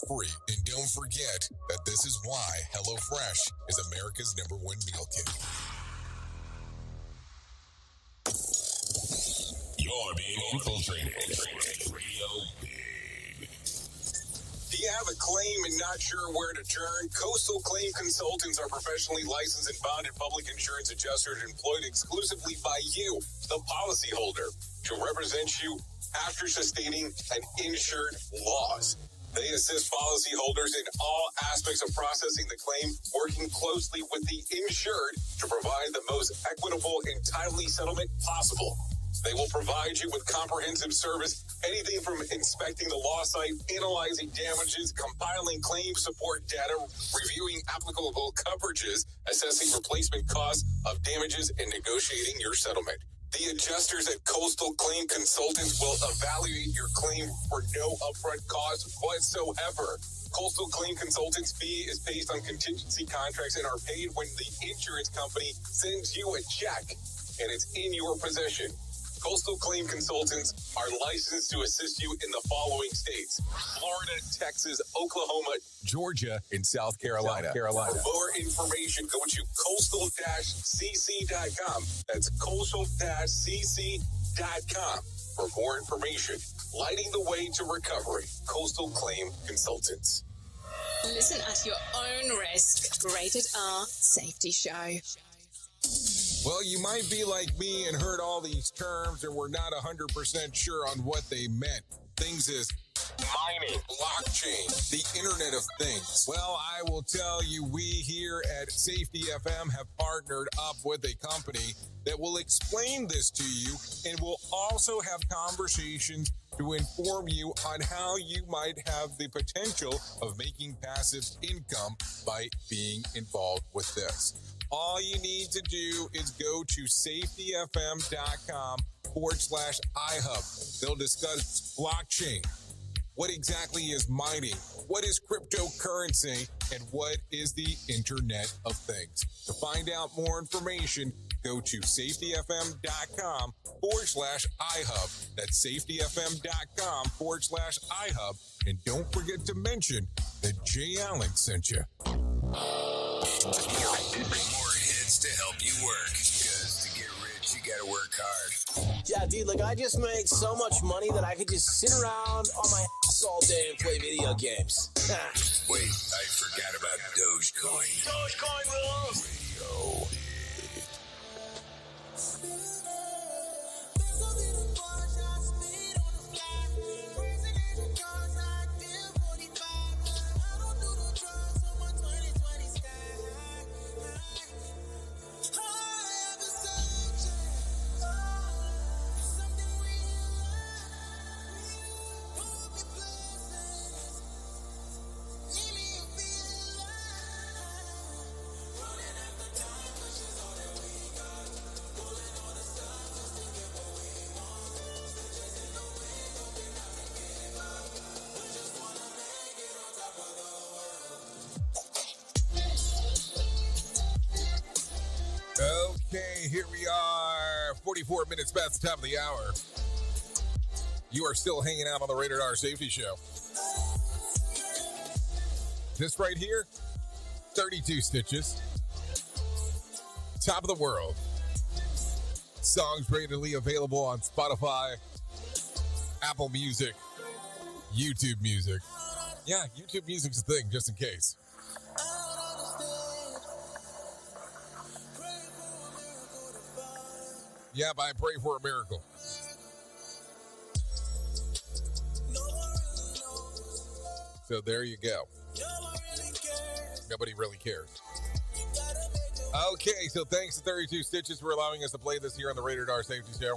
free. And don't forget that this is why HelloFresh is America's #1 meal kit. You're being infiltrated. Radio Big. Do you have a claim and not sure where to turn? Coastal Claim Consultants are professionally licensed and bonded public insurance adjusters employed exclusively by you, the policyholder, to represent you after sustaining an insured loss. They assist policyholders in all aspects of processing the claim, working closely with the insured to provide the most equitable and timely settlement possible. They will provide you with comprehensive service, anything from inspecting the loss site, analyzing damages, compiling claim support data, reviewing applicable coverages, assessing replacement costs of damages, and negotiating your settlement. The adjusters at Coastal Claim Consultants will evaluate your claim for no upfront cost whatsoever. Coastal Claim Consultants' fee is based on contingency contracts and are paid when the insurance company sends you a check and it's in your possession. Coastal Claim Consultants are licensed to assist you in the following states: Florida, Texas, Oklahoma, Georgia, and South Carolina. For more information, go to coastal-cc.com. That's coastal-cc.com. For more information, lighting the way to recovery. Coastal Claim Consultants. Listen at your own risk. Rated R Safety Show. Well, you might be like me and heard all these terms and were not 100% sure on what they meant. Things as mining, blockchain, the Internet of Things. Well, I will tell you, we here at Safety FM have partnered up with a company that will explain this to you and will also have conversations to inform you on how you might have the potential of making passive income by being involved with this. All you need to do is go to safetyfm.com/iHub. They'll discuss blockchain. What exactly is mining? What is cryptocurrency? And what is the Internet of Things? To find out more information, go to safetyfm.com/iHub. That's safetyfm.com/iHub. And don't forget to mention that Jay Allen sent you. More hits to help you work. Because to get rich, you gotta work hard. Yeah, dude, like I just make so much money that I could just sit around on my ass all day and play video games. Wait, I forgot about Dogecoin. Dogecoin rules! Radio. here we are, 44 minutes past the top of the hour. You are still hanging out on the Rated R Safety Show. This right here, 32 stitches. Top of the world. Songs readily available on Spotify, Apple Music, YouTube Music. Yeah, YouTube Music's a thing, just in case. Yeah, but I pray for a miracle. So there you go. Nobody really cares. Okay, so thanks to 32 Stitches for allowing us to play this here on the Rated R Safety Show.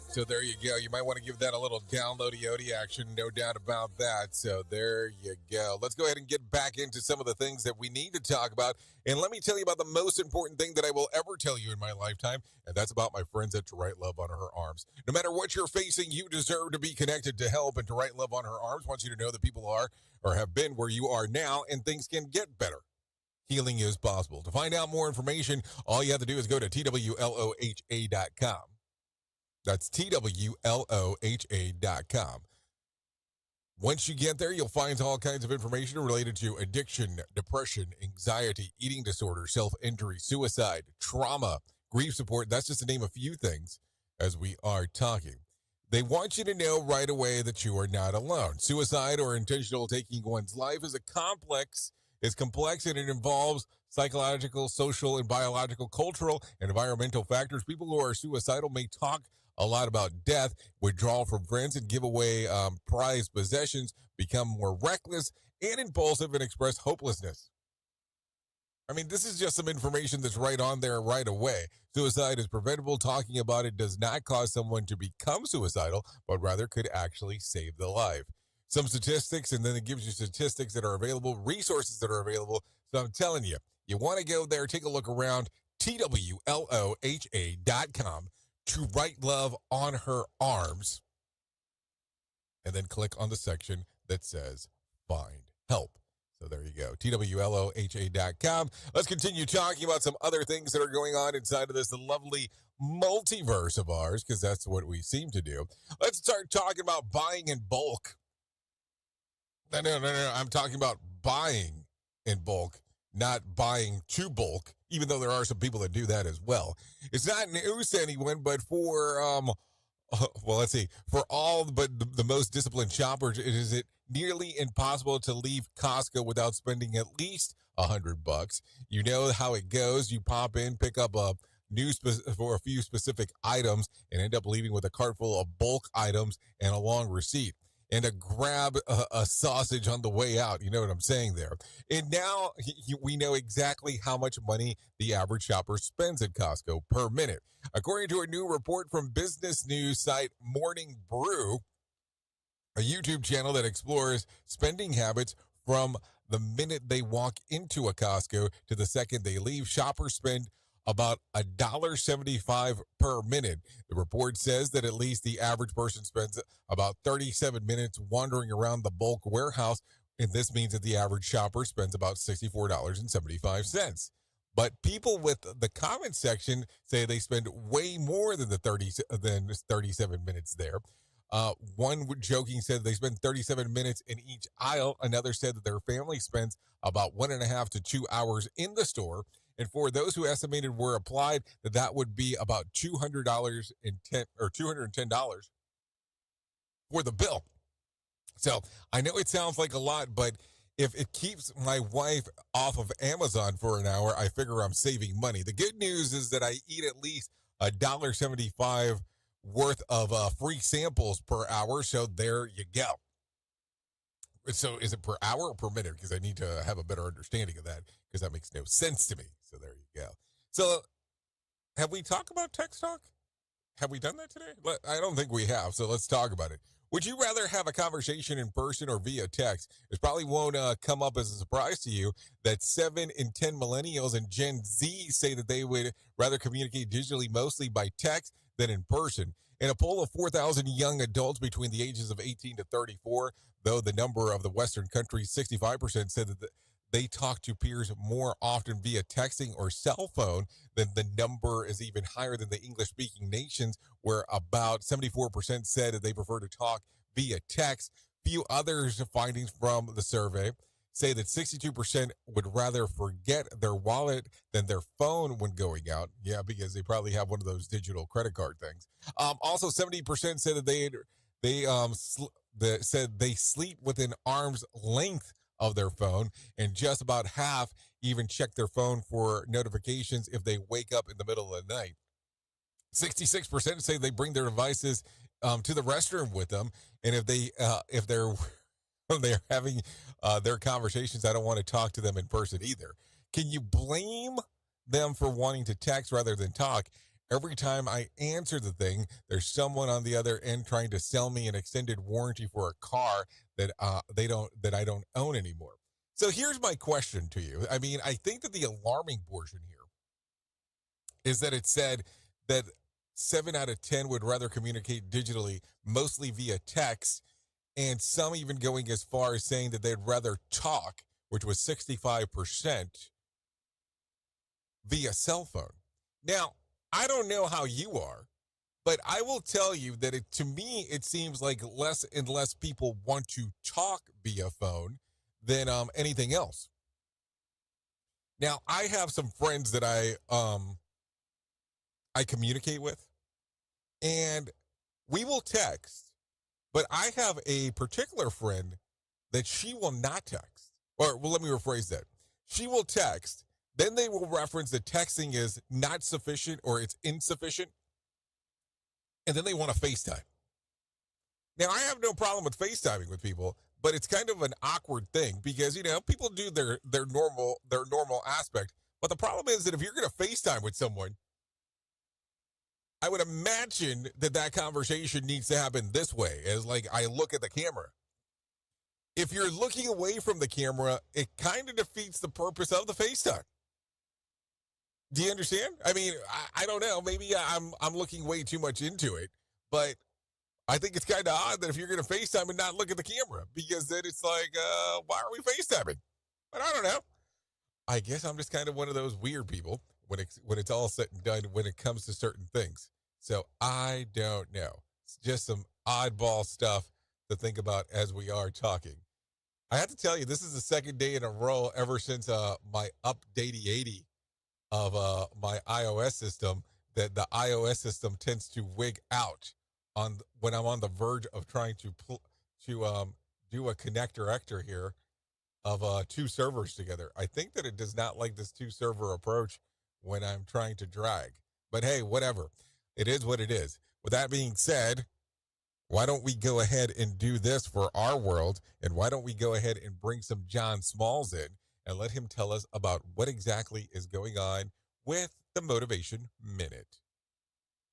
So there you go. You might want to give that a little downloady-ody action, no doubt about that. So there you go. Let's go ahead and get back into some of the things that we need to talk about. And let me tell you about the most important thing that I will ever tell you in my lifetime, and that's about my friends at To Write Love on Her Arms. No matter what you're facing, you deserve to be connected to help, and To Write Love on Her Arms wants you to know that people are or have been where you are now, and things can get better. Healing is possible. To find out more information, all you have to do is go to twloha.com. That's twloha.com. Once you get there, you'll find all kinds of information related to addiction, depression, anxiety, eating disorder, self-injury, suicide, trauma, grief support. That's just to name a few things as we are talking. They want you to know right away that you are not alone. Suicide or intentional taking one's life is complex, and it involves psychological, social, and biological, cultural, and environmental factors. People who are suicidal may talk a lot about death, withdrawal from friends, and give away prized possessions, become more reckless and impulsive, and express hopelessness. I mean, this is just some information that's right on there right away. Suicide is preventable. Talking about it does not cause someone to become suicidal, but rather could actually save their life. Some statistics, and then it gives you statistics that are available, resources that are available. So I'm telling you, you want to go there, take a look around, twloha.com. To Write Love on Her Arms, and then click on the section that says Find Help. So there you go, twloha.com. Let's continue talking about some other things that are going on inside of this lovely multiverse of ours, because that's what we seem to do. Let's start talking about buying in bulk. No, I'm talking about buying in bulk, not buying to bulk, even though there are some people that do that as well. It's not news to anyone, but for, let's see, for all but the most disciplined shoppers, is it nearly impossible to leave Costco without spending at least $100. You know how it goes. You pop in, pick up a for a few specific items, and end up leaving with a cart full of bulk items and a long receipt. And to grab a sausage on the way out. You know what I'm saying there. And now we know exactly how much money the average shopper spends at Costco per minute. According to a new report from business news site Morning Brew, a YouTube channel that explores spending habits from the minute they walk into a Costco to the second they leave, shoppers spend about $1.75 per minute. The report says that at least the average person spends about 37 minutes wandering around the bulk warehouse, and this means that the average shopper spends about $64.75. But people with the comment section say they spend way more than 37 minutes there. One joking said they spend 37 minutes in each aisle. Another said that their family spends about 1.5 to 2 hours in the store. And for those who estimated were applied, that would be about $210 for the bill. So I know it sounds like a lot, but if it keeps my wife off of Amazon for an hour, I figure I'm saving money. The good news is that I eat at least $1.75 worth of free samples per hour. So there you go. So is it per hour or per minute? Because I need to have a better understanding of that, because that makes no sense to me. So there you go. So have we talked about text talk? Have we done that today? I don't think we have. So let's talk about it. Would you rather have a conversation in person or via text? It probably won't come up as a surprise to you that 7 in 10 millennials and Gen Z say that they would rather communicate digitally, mostly by text, than in person. In a poll of 4,000 young adults between the ages of 18 to 34, though the number of the Western countries, 65% said they talk to peers more often via texting or cell phone, then the number is even higher than the English-speaking nations, where about 74% said that they prefer to talk via text. Few others findings from the survey say that 62% would rather forget their wallet than their phone when going out. Yeah, because they probably have one of those digital credit card things. Also, 70% said that said they sleep within arm's length of their phone, and just about half even check their phone for notifications if they wake up in the middle of the night. 66% say they bring their devices to the restroom with them, and if they're when they're having their conversations, I don't want to talk to them in person either. Can you blame them for wanting to text rather than talk? Every time I answer the thing, there's someone on the other end trying to sell me an extended warranty for a car that I don't own anymore. So here's my question to you. I mean, I think that the alarming portion here is that it said that 7 out of 10 would rather communicate digitally, mostly via text, and some even going as far as saying that they'd rather talk, which was 65%, via cell phone. Now, I don't know how you are, but I will tell you that to me, it seems like less and less people want to talk via phone than anything else. Now, I have some friends that I communicate with, and we will text, but I have a particular friend that she will not text. Or, well, let me rephrase that. She will text, then they will reference that texting is not sufficient or it's insufficient, and then they want to FaceTime. Now, I have no problem with FaceTiming with people, but it's kind of an awkward thing because, you know, people do their normal aspect. But the problem is that if you're going to FaceTime with someone, I would imagine that conversation needs to happen this way, as like I look at the camera. If you're looking away from the camera, it kind of defeats the purpose of the FaceTime. Do you understand? I mean, I don't know. Maybe I'm looking way too much into it, but I think it's kind of odd that if you're going to FaceTime and not look at the camera, because then it's like, why are we FaceTiming? But I don't know. I guess I'm just kind of one of those weird people when it's all said and done when it comes to certain things. So I don't know. It's just some oddball stuff to think about as we are talking. I have to tell you, this is the second day in a row ever since my update 80 of my iOS system that the iOS system tends to wig out when I'm on the verge of trying to do a connector here of two servers together. I think that it does not like this 2-server approach when I'm trying to drag. But hey, whatever. It is what it is. With that being said, why don't we go ahead and do this for our world? And why don't we go ahead and bring some John Smalls in and let him tell us about what exactly is going on with the Motivation Minute.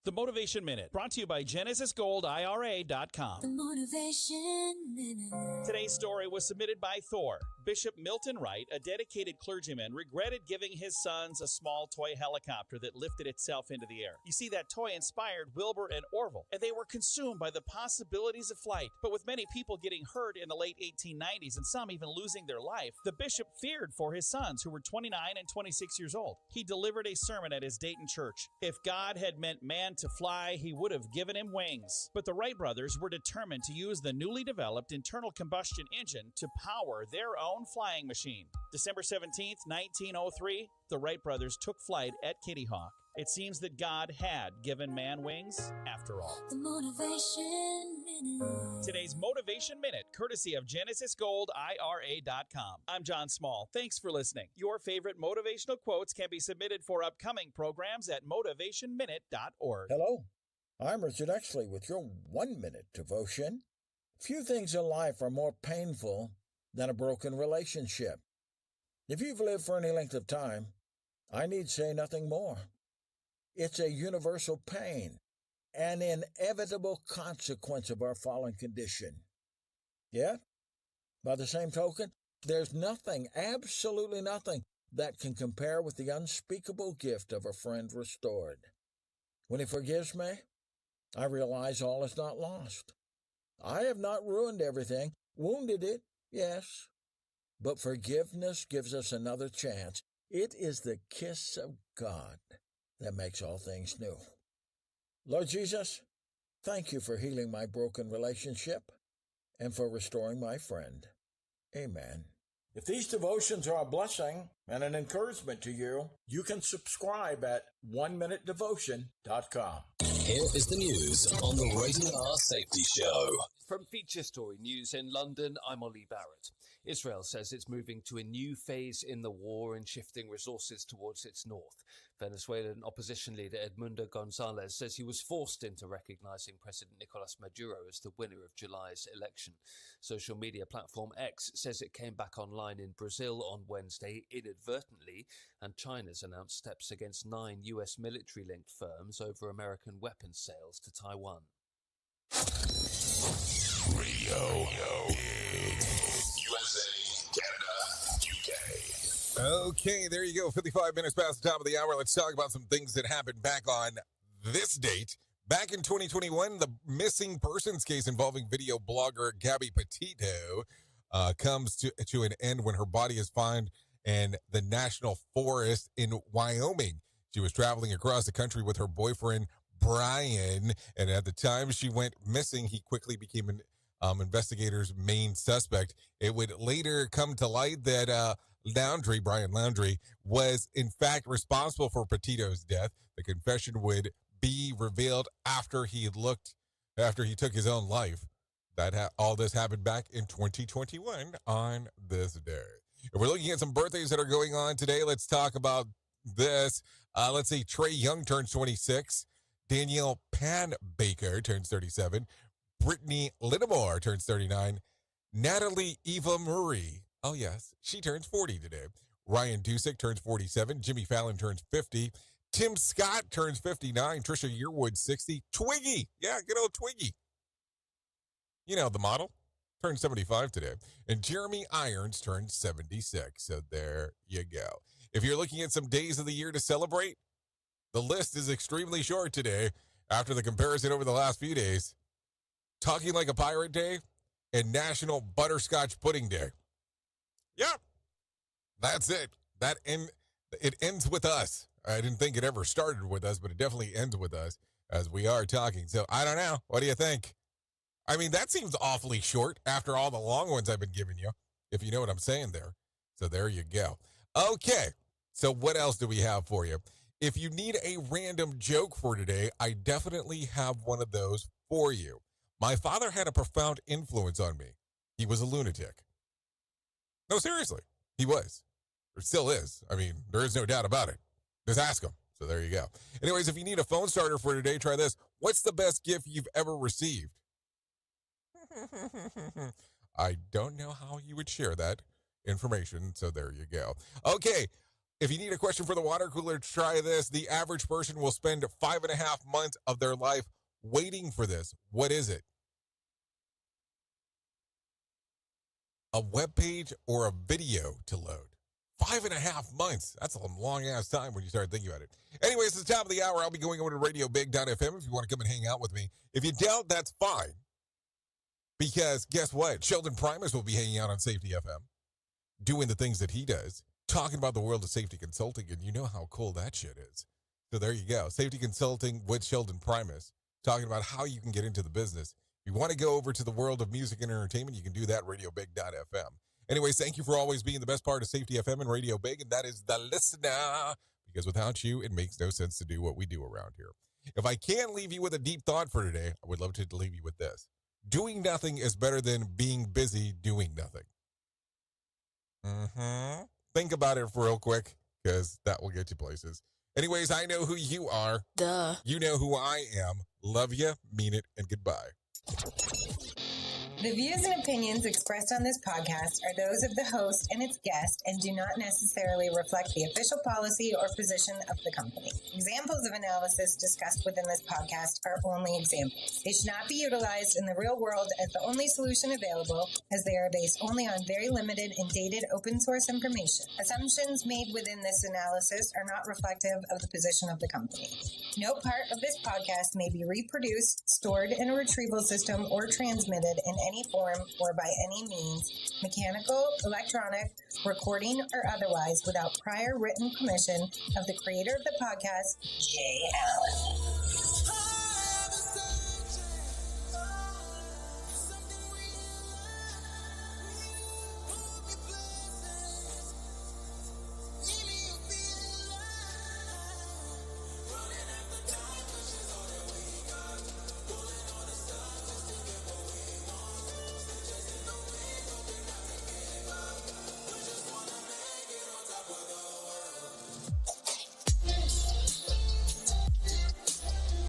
The Motivation Minute, brought to you by GenesisGoldIRA.com. The Motivation Minute. Today's story was submitted by Thor. Bishop Milton Wright, a dedicated clergyman, regretted giving his sons a small toy helicopter that lifted itself into the air. You see, that toy inspired Wilbur and Orville, and they were consumed by the possibilities of flight. But with many people getting hurt in the late 1890s and some even losing their life, the bishop feared for his sons, who were 29 and 26 years old. He delivered a sermon at his Dayton church. If God had meant man to fly, he would have given him wings. But the Wright brothers were determined to use the newly developed internal combustion engine to power their own flying machine. December 17th, 1903, the Wright brothers took flight at Kitty Hawk. It seems that God had given man wings after all. The Motivation Minute. Today's Motivation Minute, courtesy of GenesisGoldIRA.com. I'm John Small. Thanks for listening. Your favorite motivational quotes can be submitted for upcoming programs at motivationminute.org. Hello, I'm Richard Exley with your 1-minute devotion. Few things in life are more painful than a broken relationship. If you've lived for any length of time, I need say nothing more. It's a universal pain, an inevitable consequence of our fallen condition. Yet, by the same token, there's nothing, absolutely nothing, that can compare with the unspeakable gift of a friend restored. When he forgives me, I realize all is not lost. I have not ruined everything, wounded it, yes, but forgiveness gives us another chance. It is the kiss of God that makes all things new. Lord Jesus, thank you for healing my broken relationship and for restoring my friend. Amen. If these devotions are a blessing and an encouragement to you, you can subscribe at oneminutedevotion.com. Here is the news on the Rated R Safety Show. From Feature Story News in London, I'm Ollie Barrett. Israel says it's moving to a new phase in the war and shifting resources towards its north. Venezuelan opposition leader Edmundo Gonzalez says he was forced into recognizing President Nicolas Maduro as the winner of July's election. Social media platform X says it came back online in Brazil on Wednesday inadvertently, and China's announced steps against 9 US military-linked firms over American weapons sales to Taiwan. Radio Big. USA, Canada, UK. Okay, there you go. 55 minutes past the top of the hour. Let's talk about some things that happened back on this date. Back in 2021, the missing persons case involving video blogger Gabby Petito comes to an end when her body is found in the National Forest in Wyoming. She was traveling across the country with her boyfriend, Brian, and at the time she went missing, he quickly became an investigators' main suspect. It would later come to light that Brian Laundrie, was in fact responsible for Petito's death. The confession would be revealed after he took his own life. All this happened back in 2021 on this day. If we're looking at some birthdays that are going on today, let's talk about this. Let's see, Trey Young turns 26. Danielle Pan-Baker turns 37. Brittany Littimore turns 39. Natalie Eva Murray, oh yes, she turns 40 today. Ryan Dusick turns 47. Jimmy Fallon turns 50. Tim Scott turns 59. Trisha Yearwood 60. Twiggy, yeah, good old Twiggy. You know, the model, turns 75 today. And Jeremy Irons turns 76. So there you go. If you're looking at some days of the year to celebrate, the list is extremely short today after the comparison over the last few days. Talking Like a Pirate Day and National Butterscotch Pudding Day. Yeah, that's it. It ends with us. I didn't think it ever started with us, but it definitely ends with us as we are talking. So I don't know. What do you think? I mean, that seems awfully short after all the long ones I've been giving you, if you know what I'm saying there. So there you go. Okay, so what else do we have for you? If you need a random joke for today, I definitely have one of those for you. My father had a profound influence on me. He was a lunatic. No, seriously, he was. Or still is. I mean, there is no doubt about it. Just ask him. So there you go. Anyways, if you need a phone starter for today, try this. What's the best gift you've ever received? I don't know how you would share that information, so there you go. Okay, if you need a question for the water cooler, try this. The average person will spend 5.5 months of their life waiting for this. What is it? A web page or a video to load. 5.5 months. That's a long-ass time when you start thinking about it. Anyways, at the top of the hour, I'll be going over to RadioBig.fm if you want to come and hang out with me. If you don't, that's fine. Because guess what? Sheldon Primus will be hanging out on Safety FM, doing the things that he does, talking about the world of safety consulting, and you know how cool that shit is. So there you go. Safety Consulting with Sheldon Primus, talking about how you can get into the business. If you want to go over to the world of music and entertainment, you can do that at RadioBig.fm. Anyways, thank you for always being the best part of Safety FM and Radio Big, and that is the listener, because without you, it makes no sense to do what we do around here. If I can leave you with a deep thought for today, I would love to leave you with this. Doing nothing is better than being busy doing nothing. Think about it real quick, because that will get you places. Anyways, I know who you are. Duh. You know who I am. Love you, mean it, and goodbye. The views and opinions expressed on this podcast are those of the host and its guest and do not necessarily reflect the official policy or position of the company. Examples of analysis discussed within this podcast are only examples. They should not be utilized in the real world as the only solution available, as they are based only on very limited and dated open source information. Assumptions made within this analysis are not reflective of the position of the company. No part of this podcast may be reproduced, stored in a retrieval system, or transmitted in any any form or by any means, mechanical, electronic, recording, or otherwise, without prior written permission of the creator of the podcast, Jay Allen.